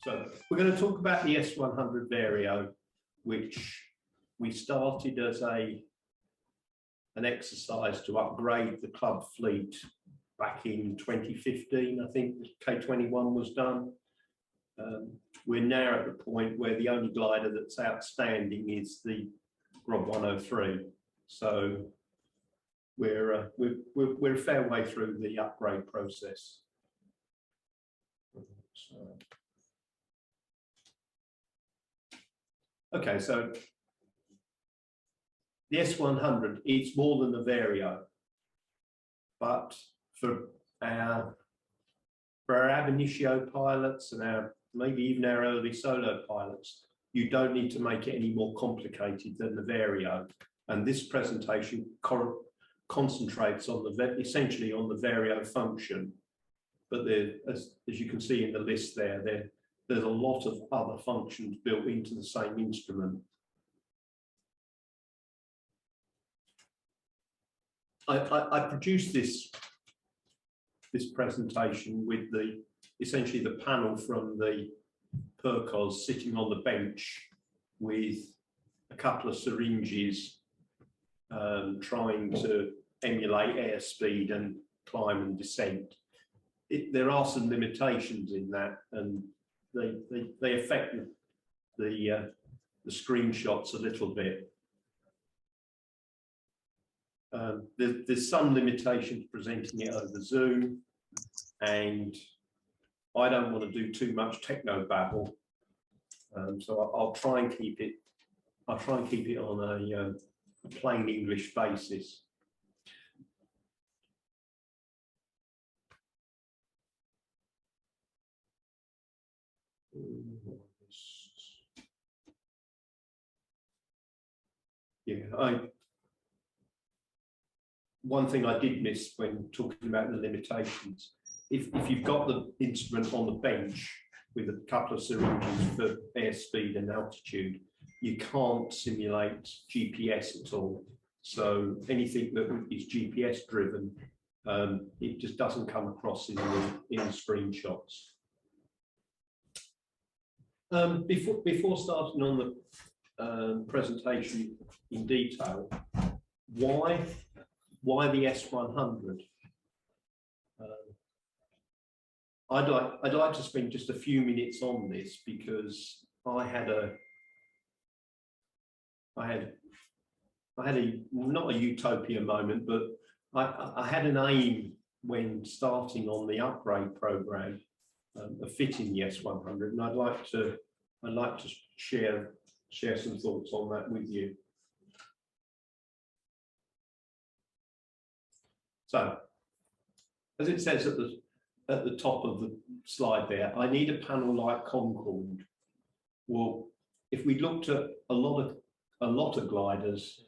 So we're going to talk about the S100 Vario, which we started as an exercise to upgrade the club fleet back in 2015. I think K21 was done. We're now at the point where the only glider that's outstanding is the Grob 103. So we're a fair way through the upgrade process. Okay, so the S100, it's more than the Vario, but for our ab initio pilots and maybe even our early solo pilots, you don't need to make it any more complicated than the Vario. And this presentation concentrates on essentially on the Vario function. But as you can see in the list there's a lot of other functions built into the same instrument. I produced this presentation with essentially the panel from the Percos sitting on the bench with a couple of syringes trying to emulate airspeed and climb and descent. There are some limitations in that, and they affect the screenshots a little bit. There's some limitations presenting it over Zoom, and I don't want to do too much techno babble, so I'll try and keep it. I'll try and keep it on a plain English basis. Yeah, one thing I did miss when talking about the limitations, if you've got the instrument on the bench with a couple of syringes for airspeed and altitude, you can't simulate GPS at all. So anything that is GPS driven, it just doesn't come across in the screenshots. Before starting on the presentation in detail, why the S100? I'd like to spend just a few minutes on this because I had not a utopia moment, but I had an aim when starting on the upgrade program of fitting the S100, and I'd like to share some thoughts on that with you. So, as it says at the top of the slide there, I need a panel like Concorde. Well, if we looked at a lot of gliders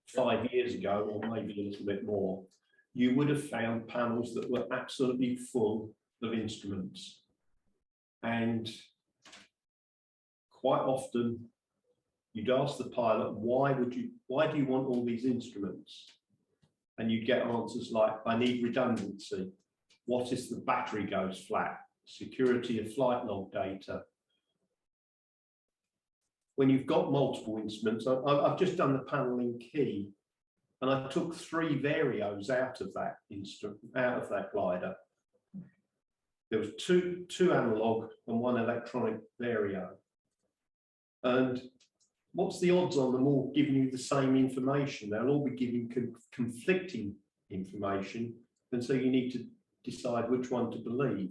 5 years ago, or maybe a little bit more, you would have found panels that were absolutely full of instruments. And quite often you'd ask the pilot, why do you want all these instruments? And you get answers like, I need redundancy. What if the battery goes flat? Security of flight log data. When you've got multiple instruments, I've just done the panel in key, and I took 3 Varios out of that instrument, out of that glider. There was two analog and 1 electronic Vario. And what's the odds on them all giving you the same information? They'll all be giving conflicting information, and so you need to decide which one to believe.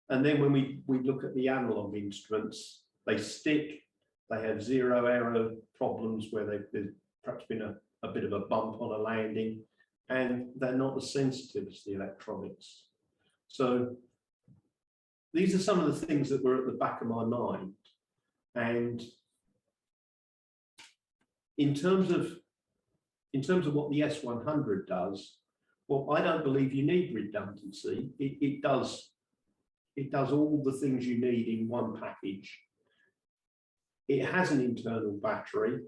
And then when we look at the analog instruments, they stick, they have 0 error problems where there's perhaps been a bit of a bump on a landing, and they're not as sensitive as the electronics. So these are some of the things that were at the back of my mind. And in terms of what the S100 does, well, I don't believe you need redundancy. It does all the things you need in one package. It has an internal battery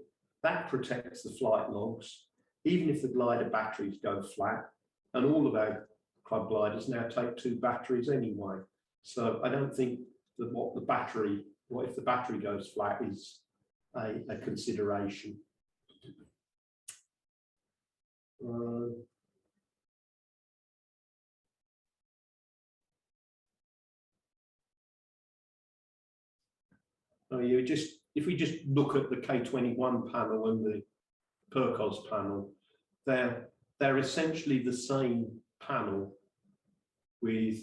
that protects the flight logs, even if the glider batteries go flat. And all of our club gliders now take 2 batteries anyway. So I don't think what the battery, what if the battery goes flat is a consideration. If we just look at the K21 panel and the Percos panel, they're essentially the same panel with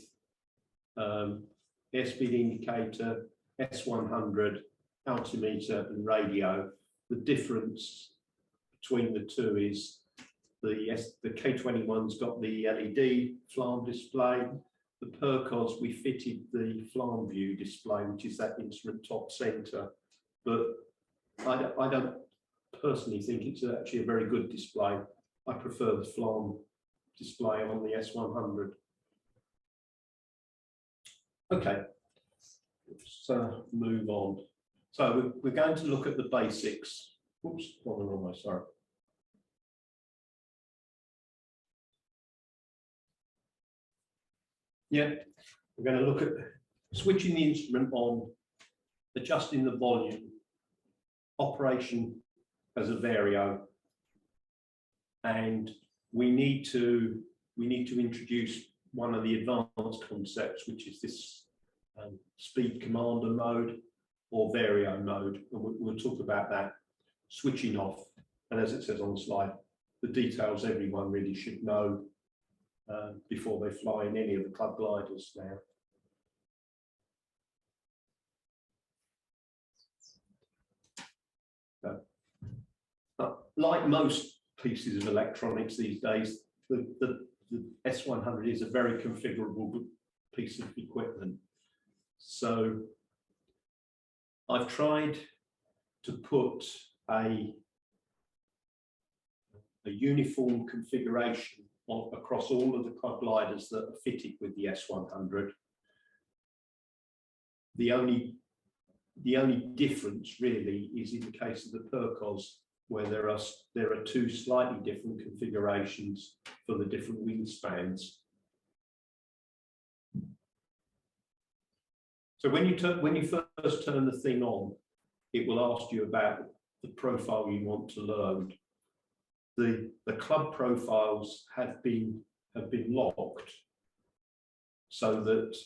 airspeed indicator, S100, altimeter and radio. The difference between the two is the K21's got the LED flam display. The Percos, we fitted the flam view display, which is that instrument top center. But I don't personally think it's actually a very good display. I prefer the flam display on the S100. Okay, let's move on. So we're going to look at the basics. Oops, wrong way, sorry. Yeah, we're going to look at switching the instrument on, adjusting the volume, operation as a Vario, and we need to introduce one of the advanced concepts, which is this speed commander mode or Vario mode, and we'll talk about that. Switching off, and as it says on the slide, the details everyone really should know before they fly in any of the club gliders now. Like most pieces of electronics these days, the S100 is a very configurable piece of equipment. So I've tried to put a uniform configuration across all of the club gliders that are fitted with the S100. The only difference really is in the case of the Percos, where there are two slightly different configurations for the different wingspans. So when you first turn the thing on, it will ask you about the profile you want to load. The club profiles have been locked so that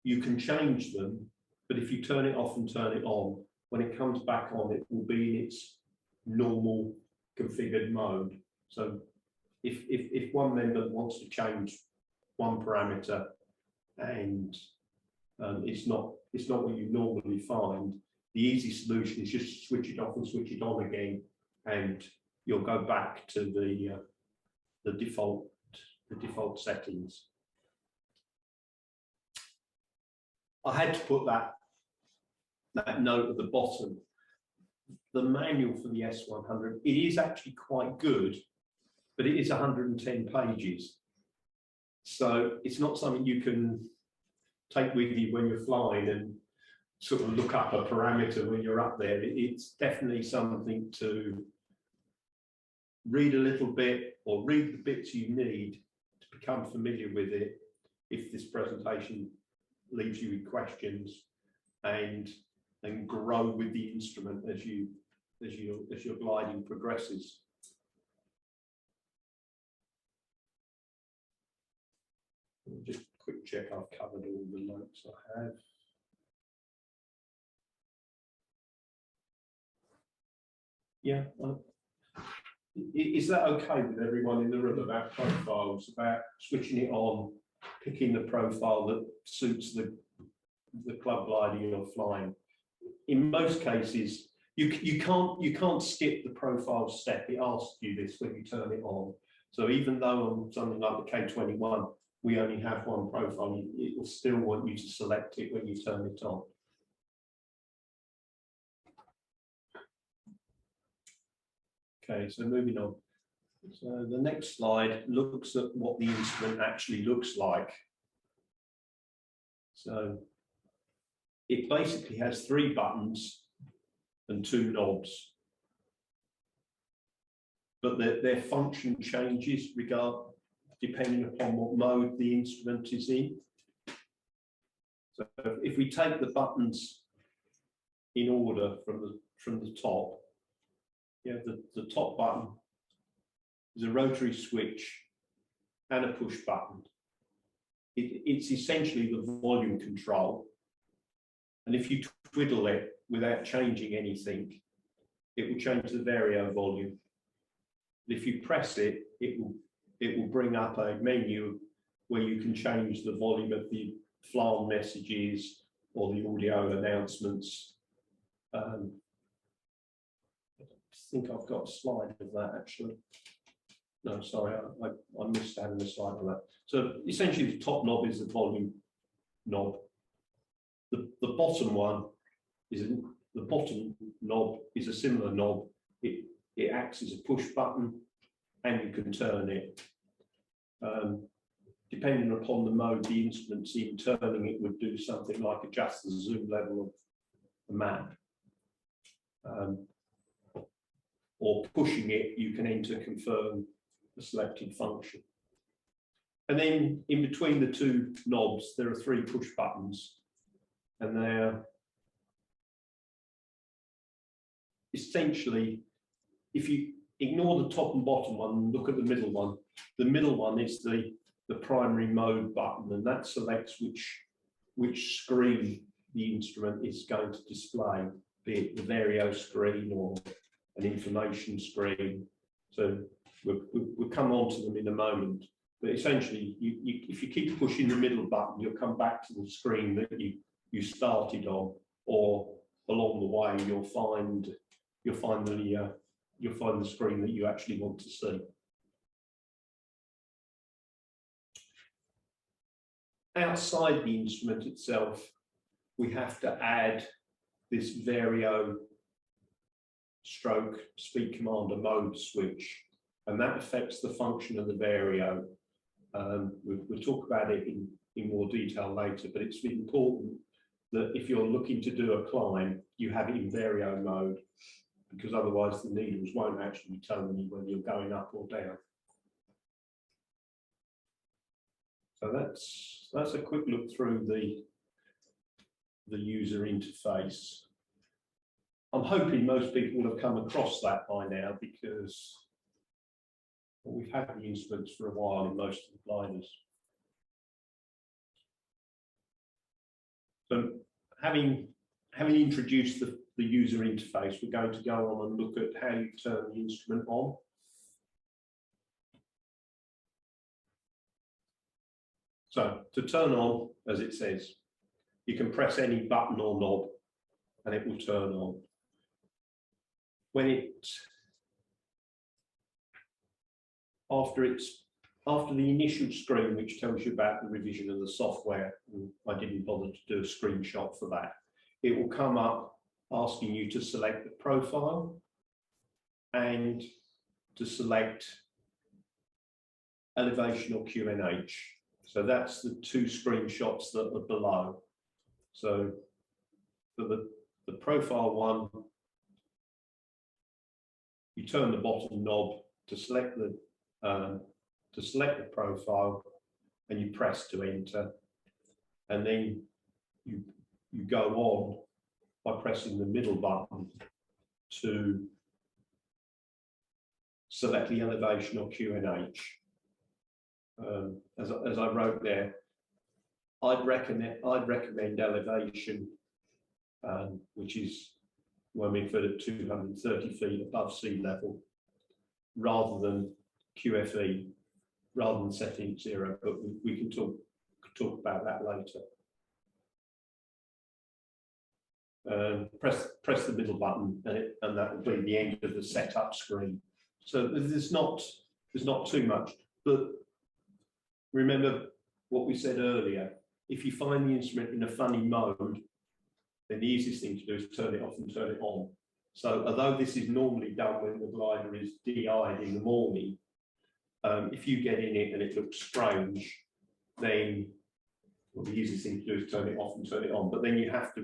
you can change them, but if you turn it off and turn it on, when it comes back on, it will be in its normal configured mode. So if one member wants to change one parameter and it's not what you normally find, the easy solution is just switch it off and switch it on again, and you'll go back to the default settings. I had to put that note at the bottom. The manual for the S100, it is actually quite good, but it is 110 pages. So it's not something you can take with you when you're flying and sort of look up a parameter when you're up there. It's definitely something to read a little bit, or read the bits you need to become familiar with it if this presentation leaves you with questions, and grow with the instrument as your gliding progresses. Just a quick check I've covered all the notes I have. Yeah. Is that okay with everyone in the room about profiles, about switching it on, picking the profile that suits the club glider you're flying? In most cases, you can't skip the profile step. It asks you this when you turn it on. So even though on something like the K21, we only have one profile, it will still want you to select it when you turn it on. Okay, so moving on. So the next slide looks at what the instrument actually looks like. So it basically has 3 buttons and 2 knobs, but their function changes depending upon what mode the instrument is in. So if we take the buttons in order from the top, you have the top button is a rotary switch and a push button. It's essentially the volume control. And if you twiddle it without changing anything, it will change the Vario volume. If you press it, it will bring up a menu where you can change the volume of the flash messages or the audio announcements. I think I've got a slide of that actually. No, sorry, I missed having a slide on that. So essentially the top knob is the volume knob. The bottom one is the bottom knob is a similar knob. It acts as a push button and you can turn it. Depending upon the mode the instrument's in, turning it would do something like adjust the zoom level of the map. Or pushing it, you can enter confirm the selected function. And then in between the two knobs, there are 3 push buttons. And they're essentially, if you ignore the top and bottom one and look at the middle one is the primary mode button, and that selects which screen the instrument is going to display, be it the Vario screen or an information screen. So we'll come on to them in a moment. But essentially, if you keep pushing the middle button, you'll come back to the screen that you started on, or along the way you'll find the screen that you actually want to see. Outside the instrument itself, we have to add this Vario stroke speed commander mode switch, and that affects the function of the Vario. We'll talk about it in more detail later, but it's important that if you're looking to do a climb, you have it in Vario mode, because otherwise the needles won't actually be telling you whether you're going up or down. So that's a quick look through the user interface. I'm hoping most people will have come across that by now, because we've had the instruments for a while in most of the gliders. So having introduced the user interface, we're going to go on and look at how you turn the instrument on. So to turn on, as it says, you can press any button or knob and it will turn on. After the initial screen, which tells you about the revision of the software, and I didn't bother to do a screenshot for that, it will come up asking you to select the profile and to select elevation or QNH. So that's the 2 screenshots that are below. So for the profile one, you turn the bottom knob to select the profile, and you press to enter, and then you go on by pressing the middle button to select the elevation or QNH. As I wrote there, I'd recommend elevation, which is when we put at 230 feet above sea level, rather than QFE, rather than setting 0, but we can talk about that later. Press the middle button, and that will be the end of the setup screen. So there's not too much, but remember what we said earlier. If you find the instrument in a funny mode, then the easiest thing to do is turn it off and turn it on. So although this is normally done when the glider is DI'd in the morning, if you get in it and it looks strange, then the easiest thing to do is turn it off and turn it on. But then you have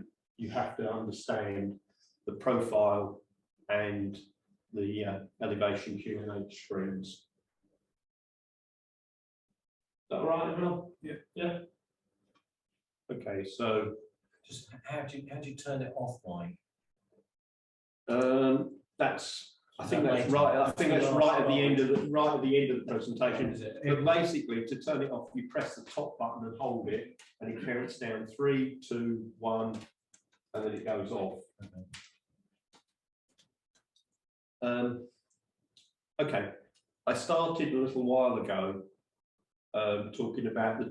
to understand the profile and the elevation QNH screens. Is that all right, everyone? Yeah. Okay, so Just how do you turn it off, Mike? I think that's right. I think that's right at the end of the presentation. Is it? But basically, to turn it off, you press the top button and hold it, and it counts down 3, 2, 1, and then it goes off. Okay, I started a little while ago talking about the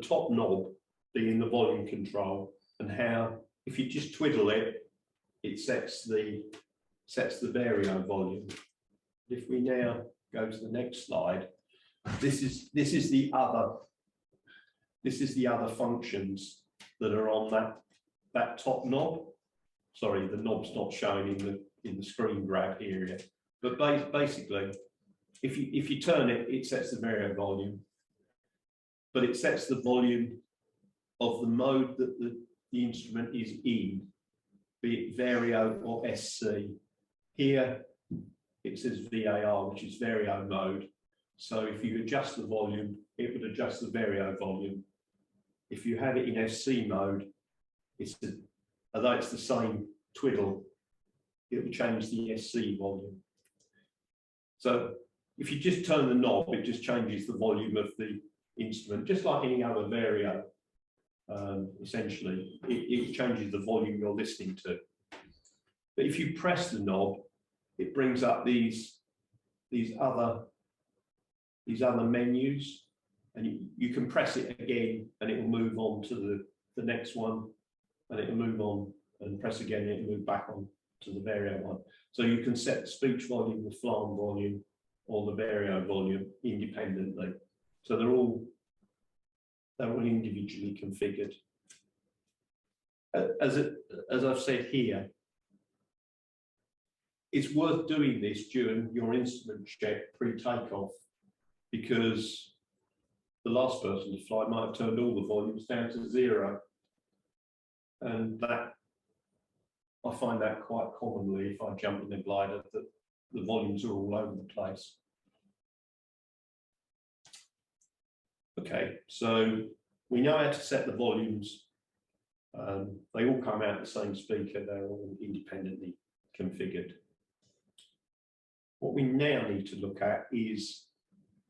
top knob being the volume control, and how if you just twiddle it, it sets the Vario volume. If we now go to the next slide, this is the other functions that are on that top knob. Sorry, the knob's not shown in the screen grab area, but basically, if you turn it, it sets the Vario volume, but it sets the volume of the mode that the instrument is in, be it Vario or SC. Here it says VAR, which is Vario mode. So if you adjust the volume, it would adjust the Vario volume. If you have it in SC mode, although it's the same twiddle, it will change the SC volume. So if you just turn the knob, it just changes the volume of the instrument, just like any other Vario. Essentially, it changes the volume you're listening to. But if you press the knob, it brings up these other menus, and you can press it again, and it will move on to the next one, and it will move on, and press again, and it will move back on to the Vario one. So you can set the speech volume, the flam volume, or the Vario volume independently. So they're all individually configured. As I've said here, it's worth doing this during your instrument check pre-takeoff, because the last person to fly might have turned all the volumes down to 0. And that, I find that quite commonly if I jump in the glider, that the volumes are all over the place. Okay, so we know how to set the volumes. They all come out the same speaker, they're all independently configured. What we now need to look at is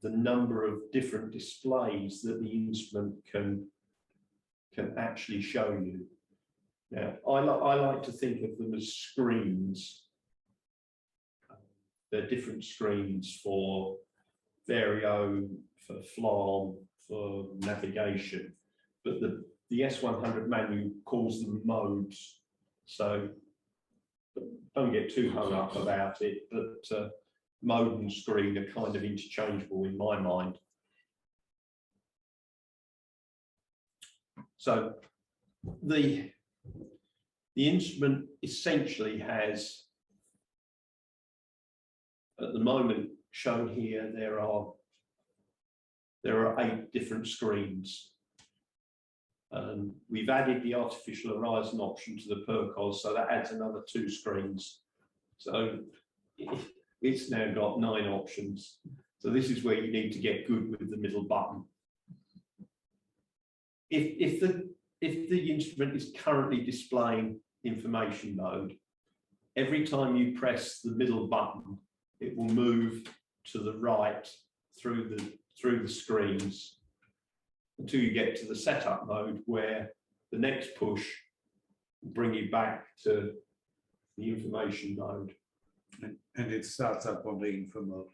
the number of different displays that the instrument can actually show you. Now, I like to think of them as screens. They're different screens for Vario, for flam, for navigation, but the S100 manual calls them modes. So don't get too hung up about it, but mode and screen are kind of interchangeable in my mind. So the instrument essentially has, at the moment shown here, there are 8 different screens. We've added the artificial horizon option to the PERCOS, so that adds another 2 screens. So it's now got 9 options. So this is where you need to get good with the middle button. If the instrument is currently displaying information mode, every time you press the middle button, it will move to the right through the screens until you get to the setup mode, where the next push will bring you back to the information mode. And it starts up on the info mode.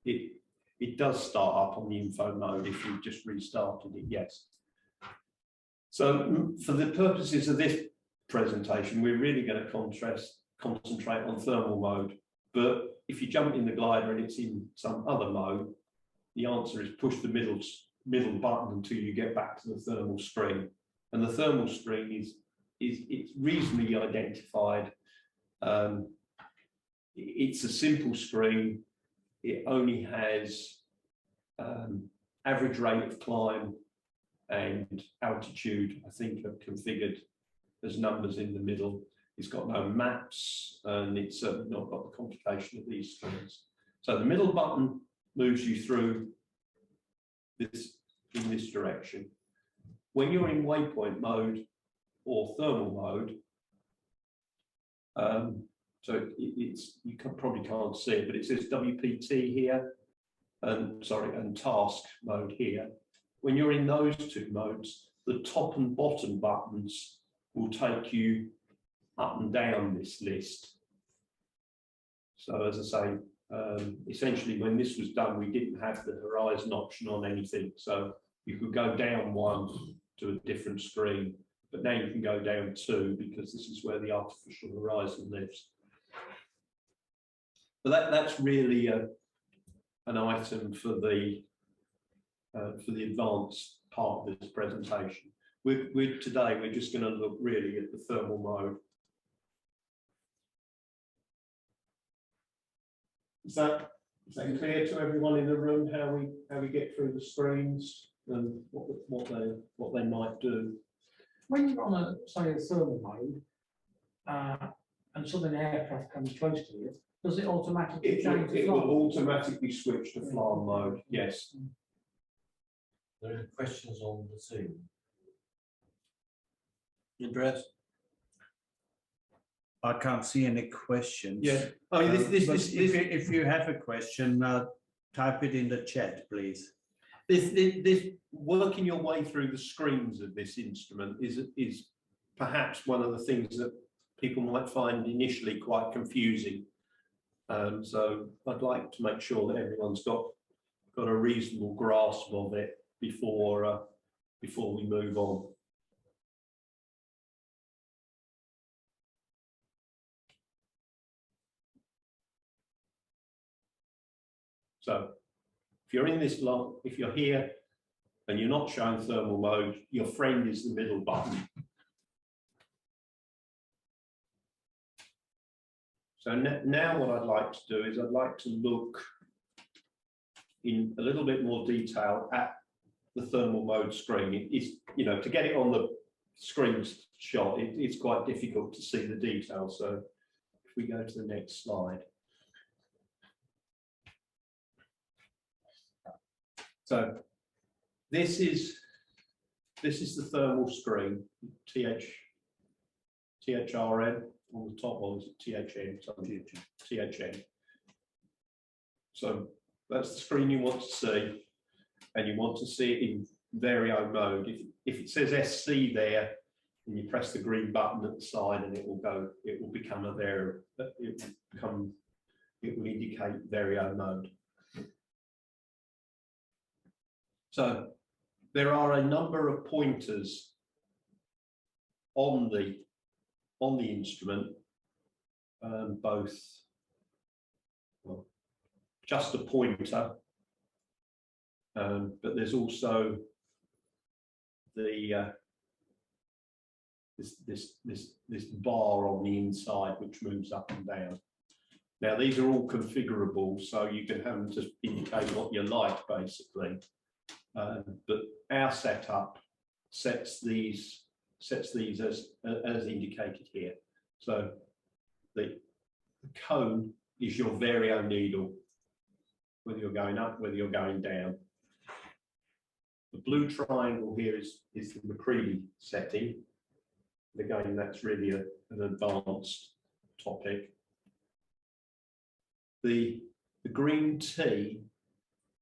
It does start up on the info mode if you've just restarted it, yes. So for the purposes of this presentation, we're really going to concentrate on thermal mode. But if you jump in the glider and it's in some other mode, the answer is push the middle button until you get back to the thermal screen. And the thermal screen it's reasonably identified. It's a simple screen. It only has average rate of climb and altitude, I think, are configured as numbers in the middle. It's got no maps, and it's certainly not got the complication of these screens. So the middle button moves you through this in this direction. when you're in waypoint mode or thermal mode, so you probably can't see it, but it says WPT here, and task mode here. When you're in those two modes, the top and bottom buttons will take you up and down this list. So as I say, essentially when this was done, we didn't have the horizon option on anything. So you could go down one to a different screen, but now you can go down two because this is where the artificial horizon lives. But that's really an item for the advanced part of this presentation. Today we're just going to look really at the thermal mode. Is that clear to everyone in the room how we get through the screens and what they might do? When you're on a thermal mode, and suddenly an aircraft comes close to you, does it automatically change? It will automatically switch to fly mode. Yes. There are questions on the Zoom. Andreas? I can't see any questions. Yeah. I mean, if you have a question, type it in the chat, please. This working your way through the screens of this instrument is perhaps one of the things that people might find initially quite confusing. So I'd like to make sure that everyone's got a reasonable grasp of it before we move on. So if you're in this block, if you're here and you're not showing thermal mode, your friend is the middle button. So now what I'd like to do is I'd like to look in a little bit more detail at the thermal mode screen. It's, to get it on the screen shot, it's quite difficult to see the details. So if we go to the next slide. So this is the thermal screen, THRN on the top one, is it THN? THN. So that's the screen you want to see, and you want to see it in Vario mode. If it says SC there, and you press the green button at the side, and it will become a Vario. It will indicate Vario mode. So there are a number of pointers on the instrument, both just a pointer, but there's also the this bar on the inside which moves up and down. Now these are all configurable, so you can have them to indicate what you like, basically. But our setup sets these as indicated here. So the cone is your Vario needle, whether you're going up, whether you're going down. The blue triangle here is the McCready setting. Again, that's really an advanced topic. The green T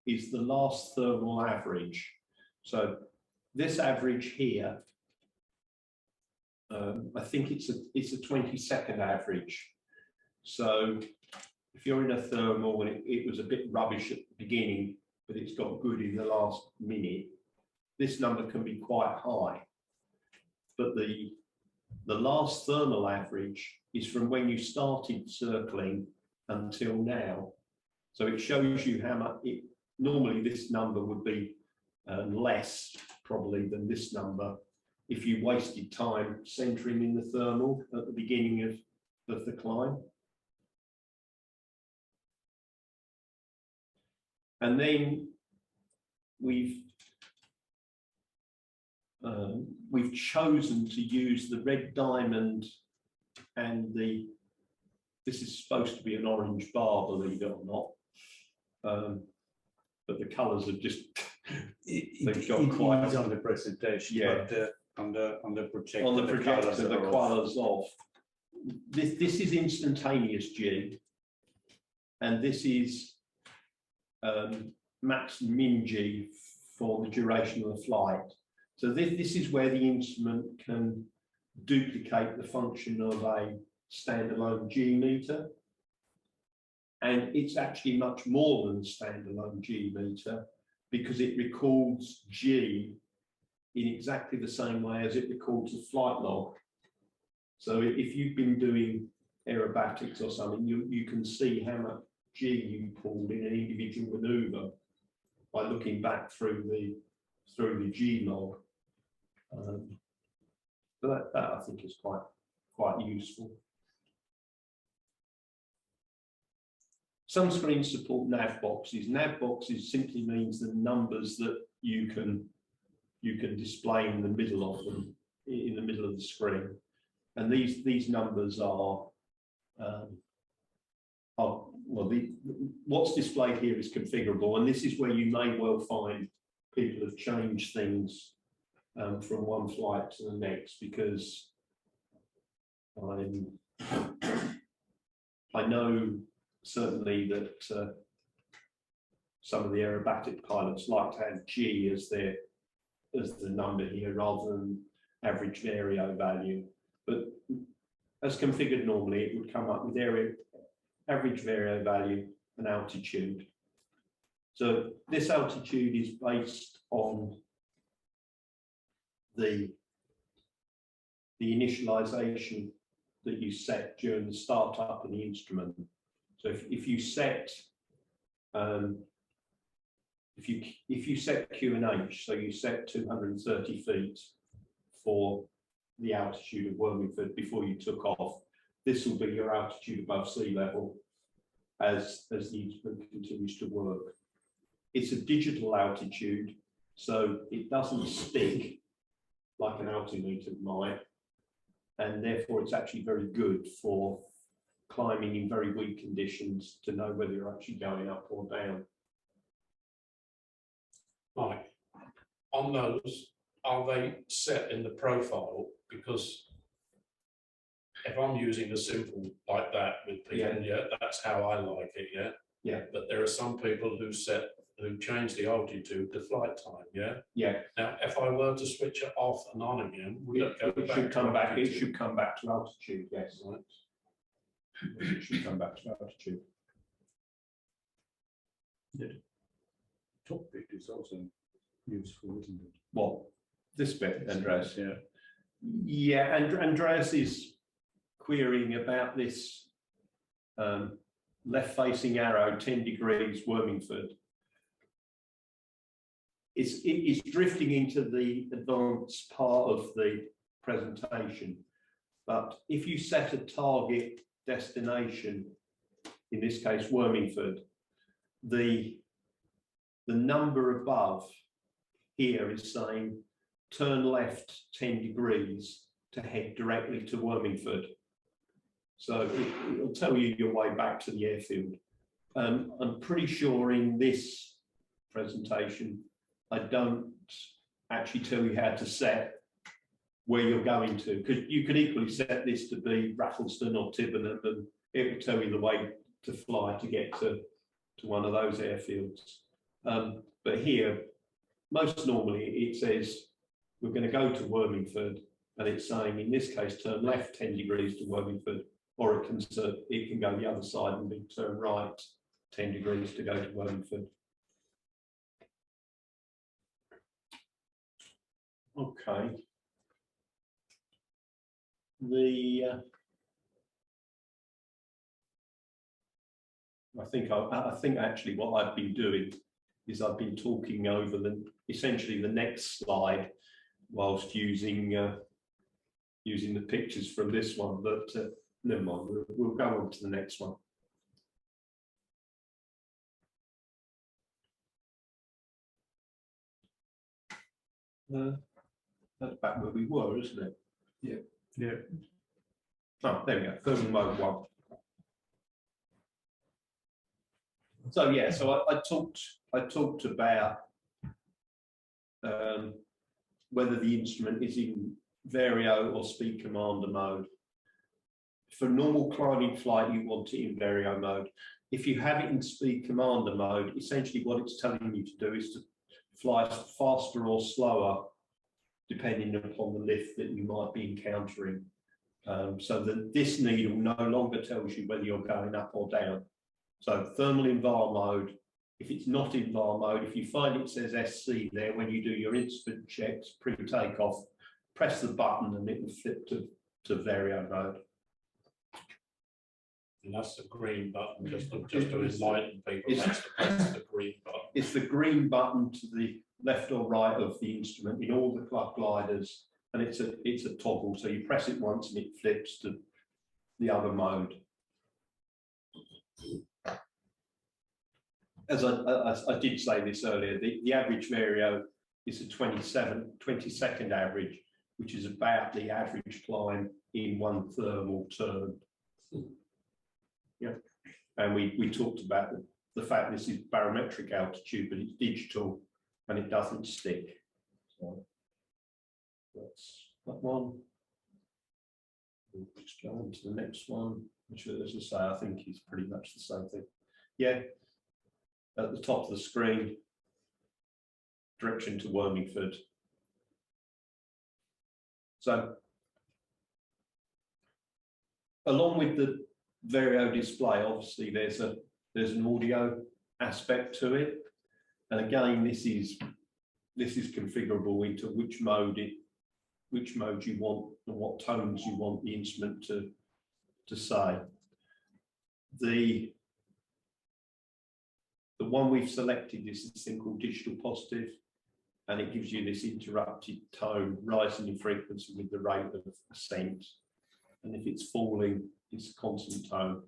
is the last thermal average. So this average here, I think it's a 20-second average. So if you're in a thermal and it was a bit rubbish at the beginning, but it's got good in the last minute, this number can be quite high. But the last thermal average is from when you started circling until now. So it shows you how much normally this number would be less probably than this number if you wasted time centering in the thermal at the beginning of the climb. And then we've chosen to use the red diamond and this is supposed to be an orange bar, believe it or not. But the colours have just They've got quite- is on the presentation, Yeah. but on the projector, On the projector, colours the are off. colours off. This is instantaneous G, and this is max min G for the duration of the flight. So this is where the instrument can duplicate the function of a standalone G meter. And it's actually much more than standalone G meter because it records G in exactly the same way as it records a flight log. So if you've been doing aerobatics or something, you can see how much G you pulled in an individual maneuver by looking back through the G log. So that I think is quite useful. Some screens support nav boxes. Nav boxes simply means the numbers that you can display in the middle of them, in the middle of the screen. And these numbers are, what's displayed here is configurable, and this is where you may well find people have changed things from one flight to the next, because I know certainly that some of the aerobatic pilots like to have G as the number here rather than average Vario value. But as configured normally, it would come up with average Vario value and altitude. So this altitude is based on the initialization that you set during the startup of the instrument. So if you set if you set Q and H, so you set 230 feet for the altitude of Wormingford before you took off, this will be your altitude above sea level as the instrument continues to work. It's a digital altitude, so it doesn't stick like an altimeter might, and therefore it's actually very good for climbing in very weak conditions to know whether you're actually going up or down. Mike, on those, are they set in the profile? Because if I'm using a simple like that with people, yeah, that's how I like it, yeah. Yeah. But there are some people who change the altitude to flight time, yeah. Yeah. Now, if I were to switch it off and on again, would it go back? Should come back. It altitude? should come back to altitude. Yes. Right. It should come back to altitude. Top bit is also useful, isn't it? What? This bit, Andreas? Yeah. Yeah, and Andreas is querying about this left-facing arrow, 10 degrees Wormingford. It is drifting into the advanced part of the presentation, but if you set a target destination, in this case Wormingford, the number above here is saying turn left 10 degrees to head directly to Wormingford. So it'll tell you your way back to the airfield. I'm pretty sure in this presentation, I don't actually tell you how to set where you're going to, because you could equally set this to be Rattleston or Tivenham, and it will tell you the way to fly to get to one of those airfields. But here, most normally it says we're going to go to Wormingford, and it's saying in this case turn left 10 degrees to Wormingford, or it can go the other side and be turn right 10 degrees to go to Wormingford. Okay. I think actually what I've been doing is I've been talking over essentially the next slide whilst using the pictures from this one, but never mind, we'll go on to the next one. That's back where we were, isn't it? Yeah. Yeah. Oh, there we go. Thermal mode 1. So yeah, so I talked about whether the instrument is in Vario or speed commander mode. For normal climbing flight, you want it in Vario mode. If you have it in speed commander mode, essentially what it's telling you to do is to fly faster or slower, depending upon the lift that you might be encountering. So that this needle no longer tells you whether you're going up or down. So thermal in VAR mode, if it's not in VAR mode, if you find it says SC there, when you do your instrument checks pre-takeoff, press the button and it will flip to Vario mode. And that's the green button, just to enlighten people, that's the green button. It's the green button to the left or right of the instrument in all the club gliders, and it's a toggle. So you press it once and it flips to the other mode. As I did say this earlier, the average Vario is a 22nd average, which is about the average climb in one thermal turn. Yeah, and we talked about the fact this is barometric altitude, but it's digital and it doesn't stick. So that's that one. We'll just go on to the next one, which, as I say, I think is pretty much the same thing. Yeah, at the top of the screen, direction to Wormingford. So, along with the Vario display, obviously there's an audio aspect to it, and again this is configurable into which mode you want and what tones you want the instrument to say. The one we've selected is this thing called digital positive, and it gives you this interrupted tone rising in frequency with the rate of ascent, and if it's falling, it's a constant tone.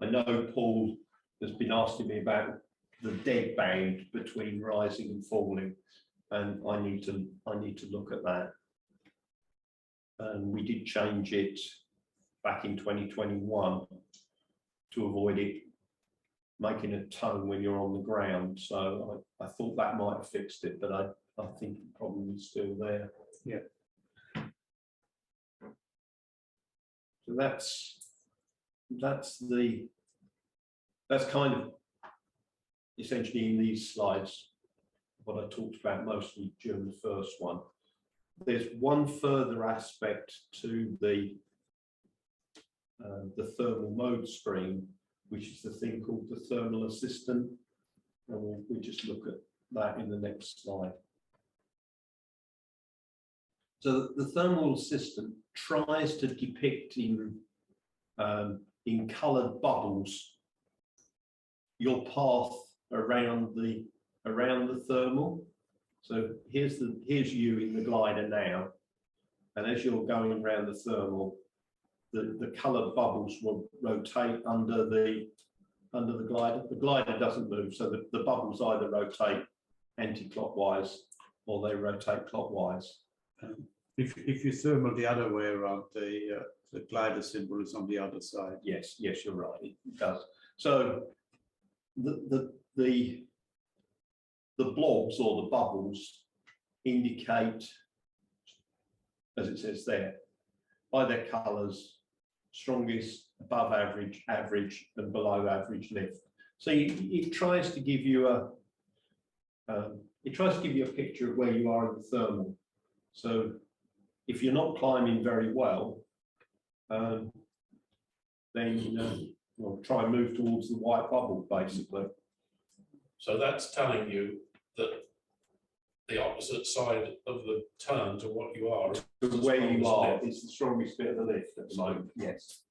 I know Paul has been asking me about the dead band between rising and falling, and I need to look at that. And we did change it back in 2021 to avoid it making a tone when you're on the ground. So I thought that might have fixed it, but I think the problem is still there. Yeah. So that's kind of essentially in these slides what I talked about mostly during the first one. There's one further aspect to the thermal mode screen, which is the thing called the thermal assistant, and we'll just look at that in the next slide. So the thermal assistant tries to depict in coloured bubbles your path around the thermal. So here's you in the glider now, and as you're going around the thermal, the coloured bubbles will rotate under the glider. The glider doesn't move, so the bubbles either rotate anti-clockwise or they rotate clockwise. If you thermal the other way around, the glider symbol is on the other side. Yes, you're right. It does. So the blobs or the bubbles indicate, as it says there, by their colours, strongest, above average, average, and below average lift. So it tries to give you a picture of where you are in the thermal. So if you're not climbing very well, then well, try and move towards the white bubble, basically. So that's telling you that the opposite side of the turn to what you are. To where you are is the strongest bit of the lift at the moment. Yes.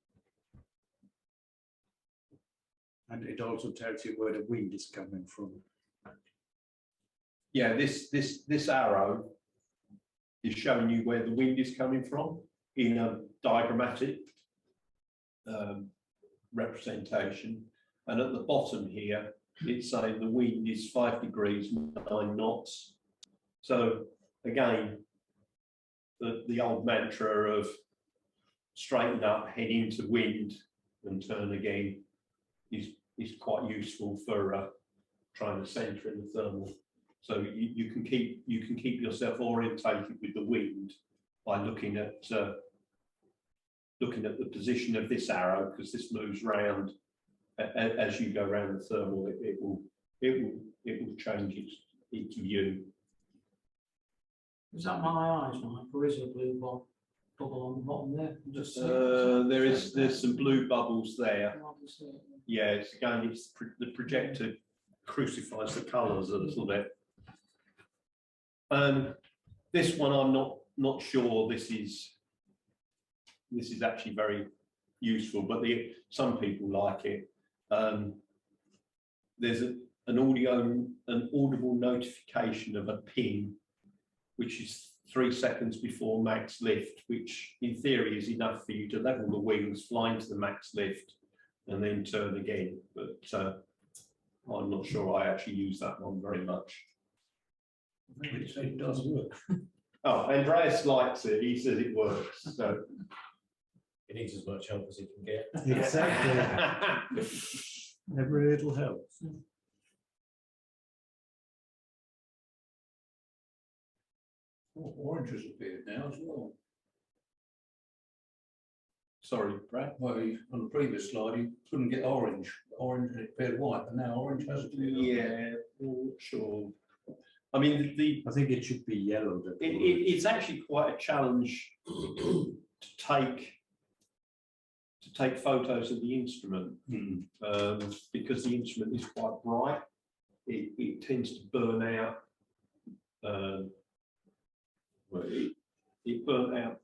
And it also tells you where the wind is coming from. Yeah, this arrow is showing you where the wind is coming from in a diagrammatic representation, and at the bottom here it's saying the wind is 5 degrees 9 knots. So again, the old mantra of straighten up, head into wind and turn again is quite useful for trying to centre in the thermal. So you can keep yourself orientated with the wind by looking at the position of this arrow, because this moves round as you go around the thermal. It will change its view. Is that my eyes, Mike, or is it a blue bubble on the bottom there? Just There's some blue bubbles there. Yeah, it's the projector crucifies the colours a little bit. This one I'm not sure this is actually very useful, but some people like it. There's an audible notification of a ping, which is 3 seconds before max lift, which in theory is enough for you to level the wings, fly into the max lift, and then turn again. But I'm not sure I actually use that one very much. It does work. Oh, Andreas likes it. He says it works. So It needs as much help as it can get. Exactly. Every little helps. Oh, orange has appeared now as well. sorry, Brad. Well, on the previous slide, you couldn't get orange. Orange and it appeared white, but now orange has appeared. Yeah, not sure. I mean, I think it should be yellow. it's actually quite a challenge to take photos of the instrument, because the instrument is quite bright. It tends to burn out. Well, it burnt out.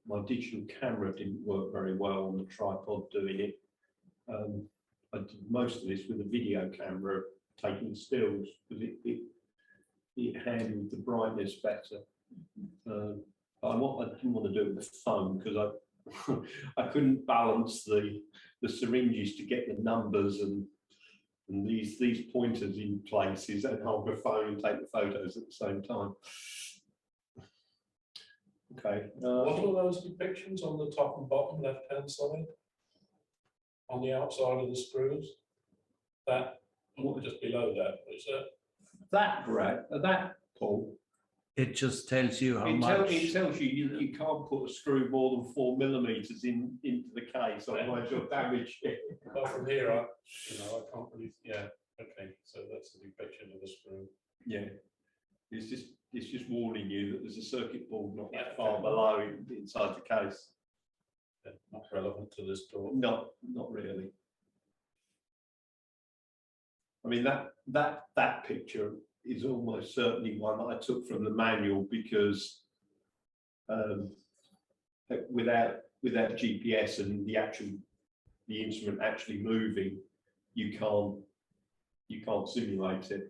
My digital camera didn't work very well on the tripod doing it. I did most of this with a video camera taking stills, because it handled the brightness better. I didn't want to do it with the phone because I couldn't balance the syringes to get the numbers and these pointers in places and hold the phone and take the photos at the same time. Okay. What are those depictions on the top and bottom left-hand side? On the outside of the screws? That, just below that, is that? That, Brad, that, Paul, It just tells you how it much. tells you you can't put a screw more than 4 millimeters into the case, otherwise you'll damage it. Well, from here, I can't really, yeah, okay, so that's the depiction of the screw. Yeah, it's just warning you that there's a circuit board not that far below inside the case. Yeah, not relevant to this talk. Not really. I mean, that picture is almost certainly one that I took from the manual, because without GPS and the instrument actually moving, you can't simulate it.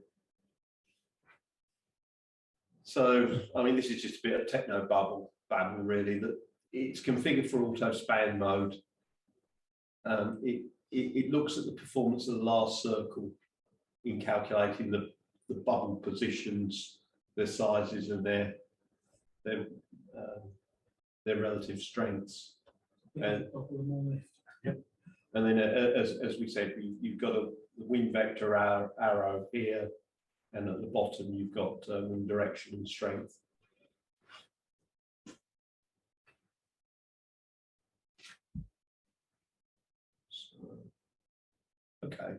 So, I mean, this is just a bit of techno babble really, that it's configured for auto span mode. It looks at the performance of the last circle in calculating the bubble positions, their sizes, and their relative strengths. And then, as we said, you've got the wind vector arrow here, and at the bottom you've got wind direction and strength. So, okay,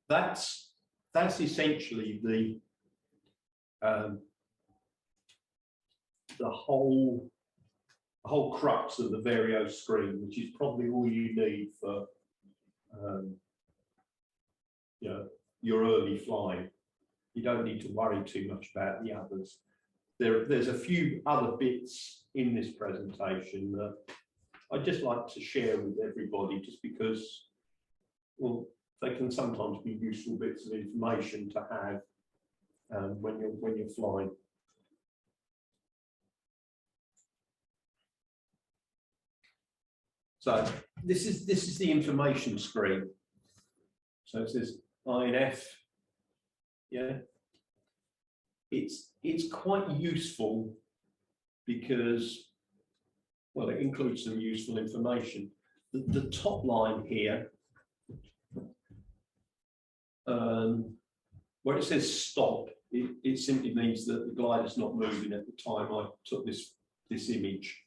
that's essentially the whole crux of the Vario screen, which is probably all you need for your early flying. You don't need to worry too much about the others. There's a few other bits in this presentation that I'd just like to share with everybody, just because, well, they can sometimes be useful bits of information to have when you're flying. So this is the information screen. So it says INF. Yeah, it's quite useful because, well, it includes some useful information. The top line here, where it says stop, it simply means that the glider's not moving at the time I took this image.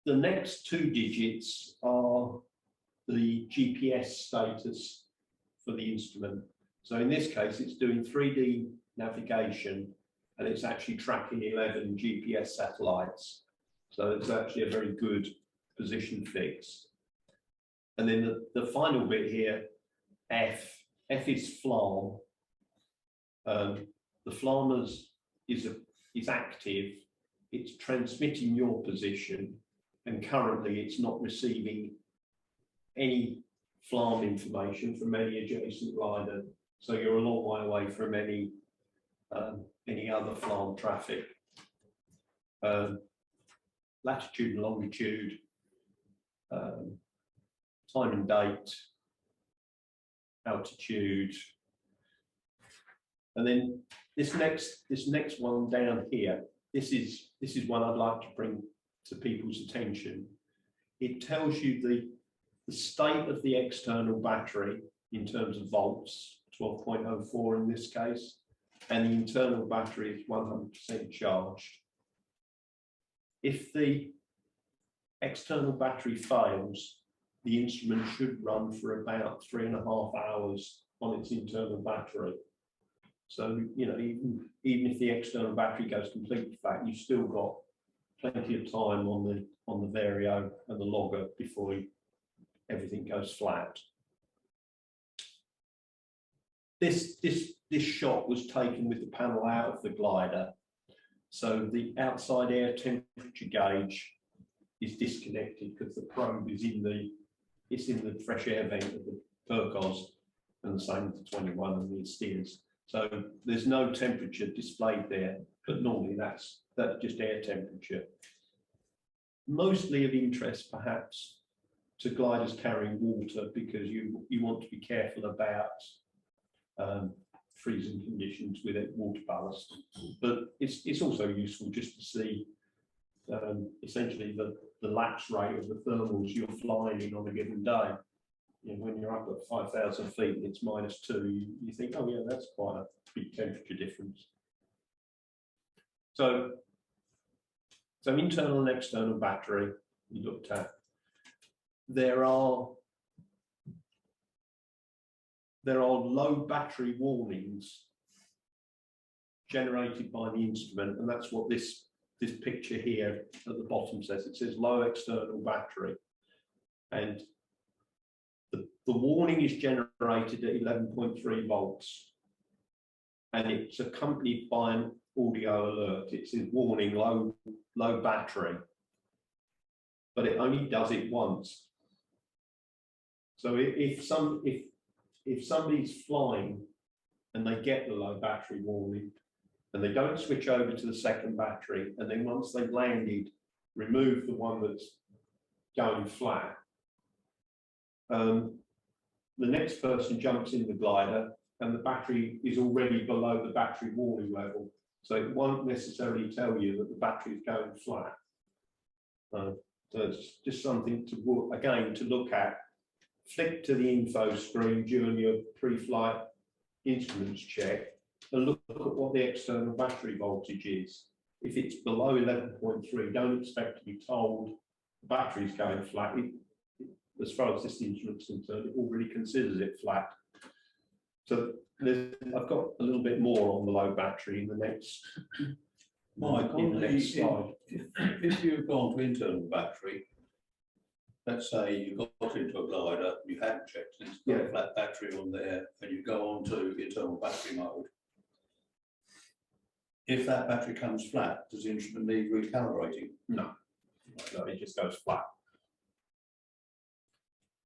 The next 2 digits are the GPS status for the instrument. So in this case, it's doing 3D navigation and it's actually tracking 11 GPS satellites. So it's actually a very good position fix. And then the final bit here, F is flam. The flam is active. It's transmitting your position, and currently it's not receiving any flam information from any adjacent glider. So you're a long way away from any other flam traffic. Latitude and longitude, time and date, altitude, and then this next one down here. This is one I'd like to bring to people's attention. It tells you the state of the external battery in terms of volts, 12.04 in this case, and the internal battery is 100% charged. If the external battery fails, the instrument should run for about 3.5 hours on its internal battery. So, you know, even if the external battery goes completely flat, you've still got plenty of time on the Vario and the logger before everything goes flat. This shot was taken with the panel out of the glider. So the outside air temperature gauge is disconnected because the probe is in the fresh air vent of the Percos, and the same with the 21 and the steers. So there's no temperature displayed there, but normally that's just air temperature. Mostly of interest perhaps to gliders carrying water, because you want to be careful about freezing conditions with it, water ballast. But it's also useful just to see essentially the lapse rate of the thermals you're flying in on a given day. You know, when you're up at 5,000 feet and it's -2, you think, oh yeah, that's quite a big temperature difference. So internal and external battery we looked at. There are low battery warnings generated by the instrument, and that's what this picture here at the bottom says. It says low external battery, and the warning is generated at 11.3 volts, and it's accompanied by an audio alert. It says warning, low battery, but it only does it once. So if somebody's flying and they get the low battery warning and they don't switch over to the second battery, and then once they've landed, remove the one that's going flat, the next person jumps in the glider and the battery is already below the battery warning level. So it won't necessarily tell you that the battery is going flat. So it's just something to, again, to look at. Flick to the info screen during your pre-flight instruments check and look at what the external battery voltage is. If it's below 11.3, don't expect to be told the battery's going flat. As far as this instrument's concerned, it already considers it flat. So I've got a little bit more on the low battery in the next, Mike, in the next slide. If you've gone to internal battery, let's say you got into a glider, you hadn't checked, and it's got a flat battery on there, and you go on to internal battery mode. If that battery comes flat, does the instrument need recalibrating? No, it just goes flat.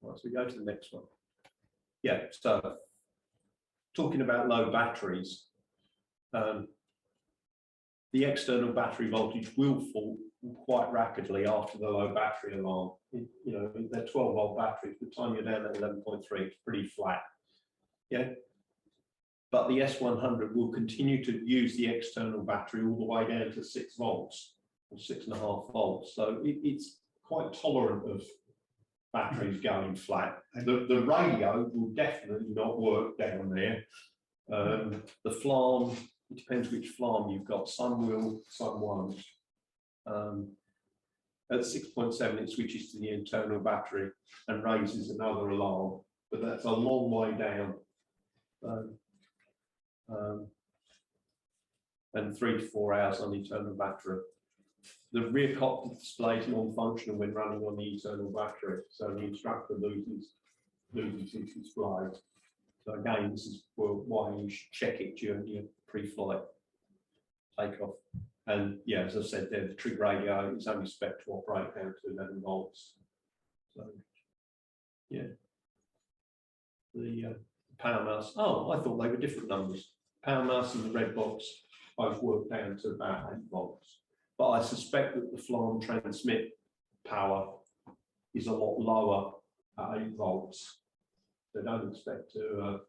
Right, so we go to the next one. Yeah, so talking about low batteries, the external battery voltage will fall quite rapidly after the low battery alarm. You know, they're 12-volt batteries. By the time you're down at 11.3, it's pretty flat. Yeah, but the S100 will continue to use the external battery all the way down to 6 volts or 6.5 volts. So it's quite tolerant of batteries going flat. The radio will definitely not work down there. The flarm, it depends which flarm you've got. Some will, some won't. At 6.7, it switches to the internal battery and raises another alarm, but that's a long way down. And 3 to 4 hours on the internal battery. The rear cockpit display is non-functional when running on the internal battery, so the instructor loses its display. So again, this is why you should check it during your pre-flight takeoff. And yeah, as I said there, the trig radio is only spec to operate down to 11 volts. So yeah, the power mouse. Oh, I thought they were different numbers. Power mouse and the red box both work down to about 8 volts. But I suspect that the flarm transmit power is a lot lower at 8 volts. They don't expect to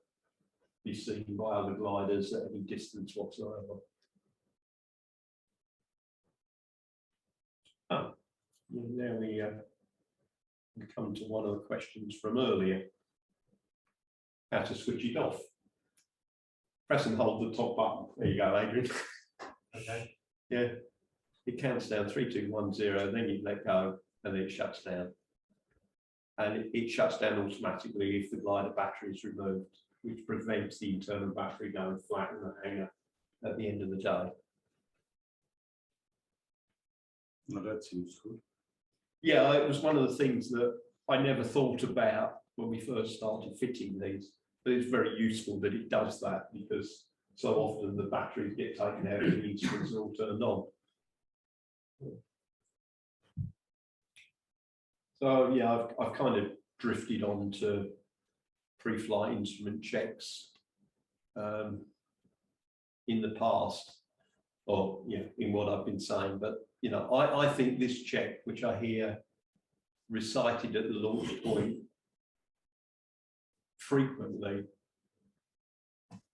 be seen by other gliders at any distance whatsoever. Oh, now we come to one of the questions from earlier. How to switch it off. Press and hold the top button. There you go, Adrian. Okay. Yeah, it counts down 3, 2, 1, 0. Then you let go, and then it shuts down. And it shuts down automatically if the glider battery is removed, which prevents the internal battery going flat in the hangar at the end of the day. No, that seems good. Yeah, it was one of the things that I never thought about when we first started fitting these, but it's very useful that it does that, because so often the batteries get taken out and the instruments are all turned on. So yeah, I've kind of drifted on to pre-flight instrument checks in the past, or yeah, in what I've been saying. But you know, I think this check, which I hear recited at the launch point frequently,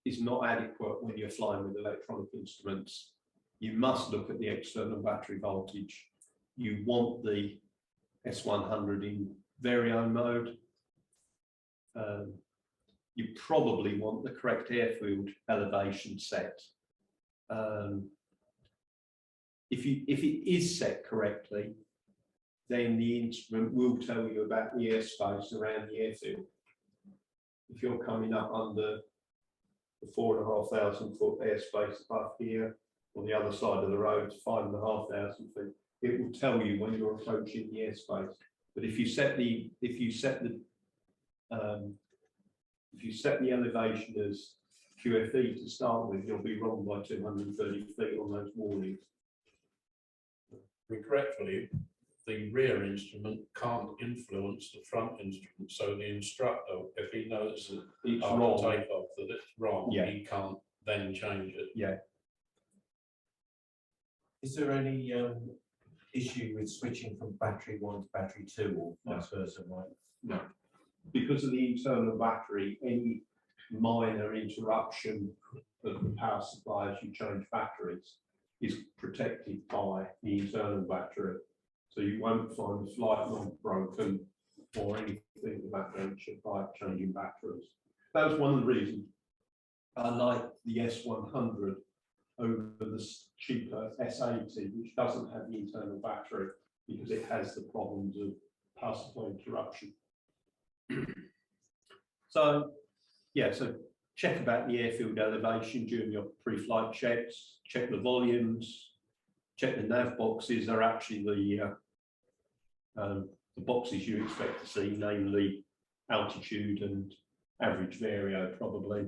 is not adequate when you're flying with electronic instruments. You must look at the external battery voltage. You want the S100 in Vario mode. You probably want the correct airfield elevation set. If it is set correctly, then the instrument will tell you about the airspace around the airfield. If you're coming up under the 4,500 foot airspace above here, on the other side of the road, 5,500 feet, it will tell you when you're approaching the airspace. But if you set the elevation as QFE to start with, you'll be wrong by 230 feet on those warnings. Regretfully, the rear instrument can't influence the front instrument. So the instructor, if he knows that It's after wrong. takeoff that it's wrong, Yeah. he can't then change it. Yeah. Is there any issue with switching from battery 1 to battery 2 or vice versa, right? No, because of the internal battery, any minor interruption of the power supply as you change batteries is protected by the internal battery. So you won't find the flight log broken or anything of that nature by changing batteries. That was one of the reasons I like the S100 over the cheaper S80, which doesn't have the internal battery, because it has the problems of power supply interruption. So yeah, so check about the airfield elevation during your pre-flight checks, check the volumes, check the nav boxes are actually the boxes you expect to see, namely altitude and average vario probably,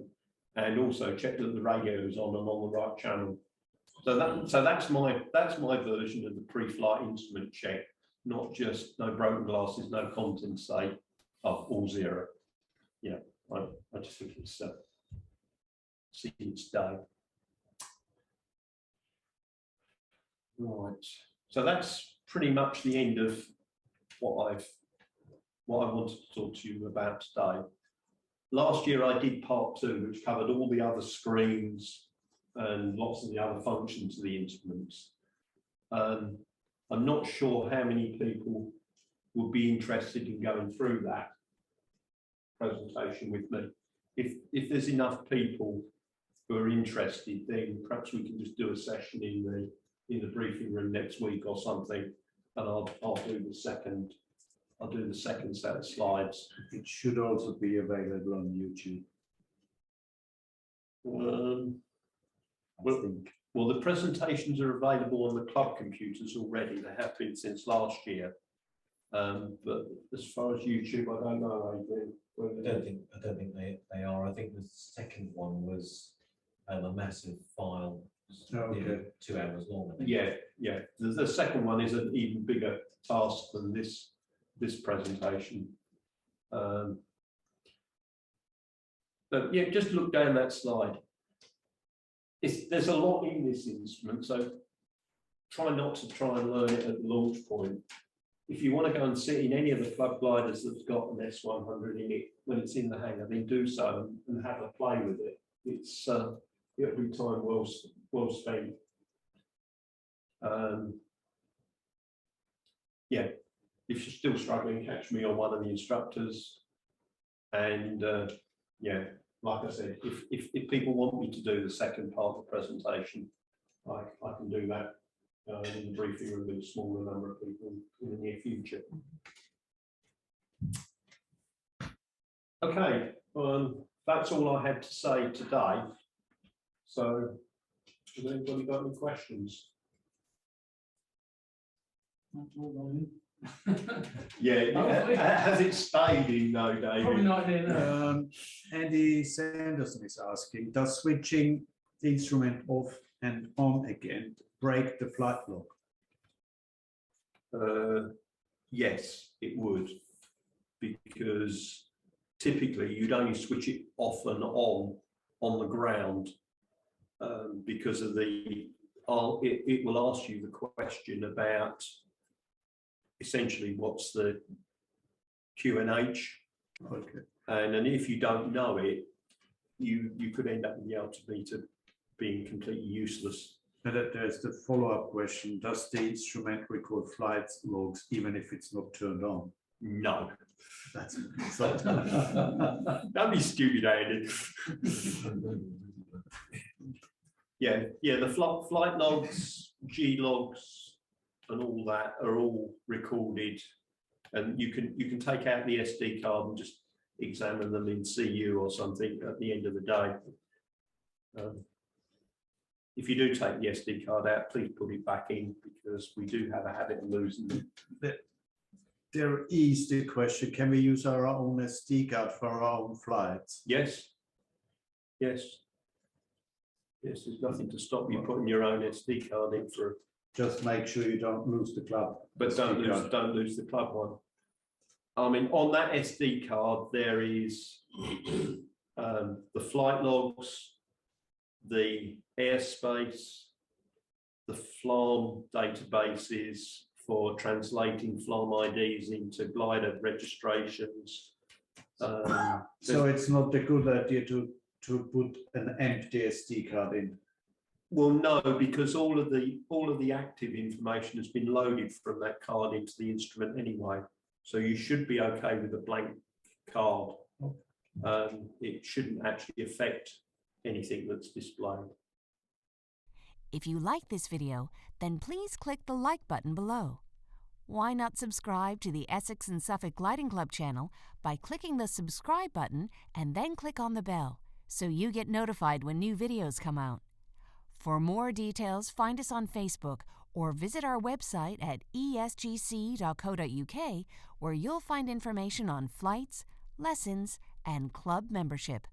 and also check that the radio is on and on the right channel. So that's my version of the pre-flight instrument check, not just no broken glasses, no condensate, all 0. Yeah, I just think it's seen its day. Right, so that's pretty much the end of what I wanted to talk to you about today. Last year I did part 2, which covered all the other screens and lots of the other functions of the instruments. I'm not sure how many people would be interested in going through that presentation with me. If there's enough people, who are interested, then perhaps we can just do a session in the briefing room next week or something, and I'll do the second set of slides. It should also be available on YouTube. Well, think. well, the presentations are available on the club computers already. They have been since last year. But as far as YouTube, I don't know. I don't think they are. I think the second one was a massive file, Okay. 2 hours long. I think. Yeah. The second one is an even bigger task than this presentation. But yeah, just look down that slide. There's a lot in this instrument, so try not to try and learn it at the launch point. If you want to go and sit in any of the club gliders that's got an S100 in it when it's in the hangar, then do so and have a play with it. It'll be time well spent. Yeah, if you're still struggling, catch me on one of the instructors. And yeah, like I said, if people want me to do the second part of the presentation, I can do that in the briefing room with a smaller number of people in the near future. Okay, that's all I had to say today. So, has anybody got any questions? Yeah, has it stayed in though, David? Probably not in there. Andy Sanderson is asking, does switching the instrument off and on again break the flight log? Yes, it would, because typically you'd only switch it off and on the ground because of it will ask you the question about essentially what's the QNH. Okay. And if you don't know it, you could end up with the altimeter being completely useless. And there's the follow-up question, does the instrument record flight logs even if it's not turned on? No. That's Don't be stupid, Andy. Yeah, the flight logs, G logs, and all that are all recorded, and you can take out the SD card and just examine them in CU or something at the end of the day. If you do take the SD card out, please put it back in, because we do have a habit of losing them. There is the question, can we use our own SD card for our own flights? Yes. There's nothing to stop you putting your own SD card in for. Just make sure you don't lose the club. But don't lose the club one. I mean, on that SD card, there is the flight logs, the airspace, the FLAM databases for translating FLAM IDs into glider registrations. So it's not a good idea to put an empty SD card in. Well, no, because all of the active information has been loaded from that card into the instrument anyway. So you should be okay with a blank card. It shouldn't actually affect anything that's displayed. If you like this video, then please click the like button below. Why not subscribe to the Essex and Suffolk Gliding Club channel by clicking the subscribe button and then click on the bell so you get notified when new videos come out. For more details, find us on Facebook or visit our website at esgc.co.uk, where you'll find information on flights, lessons, and club membership.